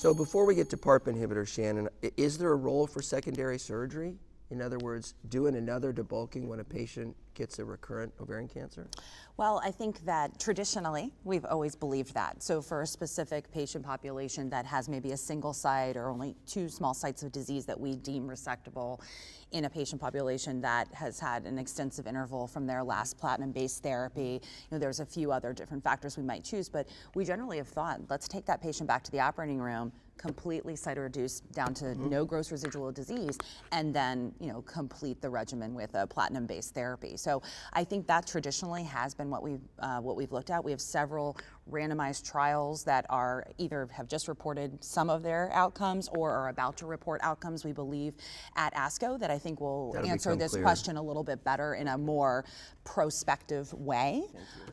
So before we get to PARP inhibitors, Shannon, is there a role for secondary surgery? In other words, doing another debulking when a patient gets a recurrent ovarian cancer? Well, I think that traditionally we've always believed that. So for a specific patient population that has maybe a single site or only 2 small sites of disease that we deem resectable in a patient population that has had an extensive interval from their last platinum-based therapy, there's a few other different factors we might choose, but we generally have thought, let's take that patient back to the operating room, completely cytoreduce down to no gross residual disease, and then complete the regimen with a platinum-based therapy. So I think that traditionally has been what we've looked at. We have several randomized trials that are either have just reported some of their outcomes or are about to report outcomes, we believe, at ASCO that I think will answer this question a little bit better in a more prospective way.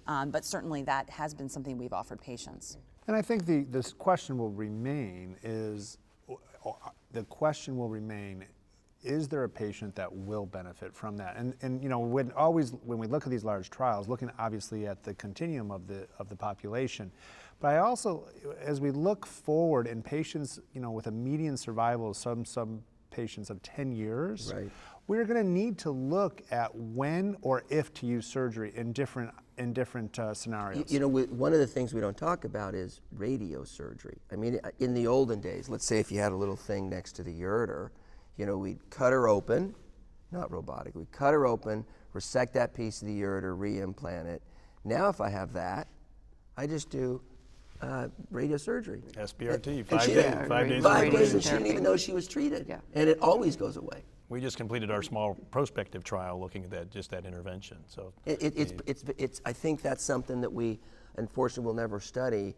But certainly that has been something we've offered patients. And I think this question will remain is is there a patient that will benefit from that? And when we look at these large trials, looking obviously at the continuum of the population, but I also, as we look forward in patients, with a median survival of some patients of 10 years, right, we're going to need to look at when or if to use surgery in different scenarios. One of the things we don't talk about is radiosurgery. I mean, in the olden days, let's say if you had a little thing next to the ureter, we'd cut her open, not robotic, we'd cut her open, resect that piece of the ureter, re-implant it. Now if I have that, I just do radiosurgery. SBRT, 5 days. 5 days. 5 days and she didn't even know she was treated. Yeah. And it always goes away. We just completed our small prospective trial looking at that intervention. So I think that's something that we unfortunately will never study,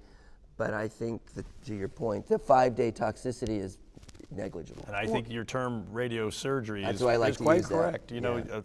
but I think that, to your point, the 5-day toxicity is negligible. And I think your term radiosurgery is quite correct.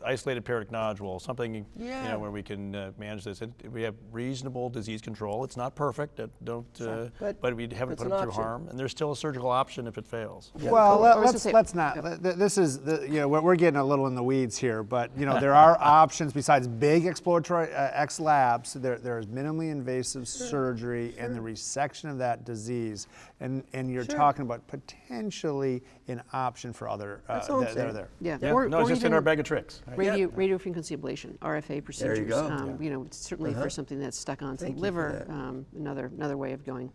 Isolated periodic nodule, something where we can manage this. We have reasonable disease control. It's not perfect, but we haven't put them through harm. And there's still a surgical option if it fails. Yeah. Well, let's not. This is we're getting a little in the weeds here, but there are options besides big exploratory X labs. There's minimally invasive surgery and the resection of that disease, and you're talking about potentially an option for other that are there. Yeah. It's just in our bag of tricks. Right? Radio frequency ablation, RFA procedures. There you go. Certainly for something that's stuck onto the liver, another way of going.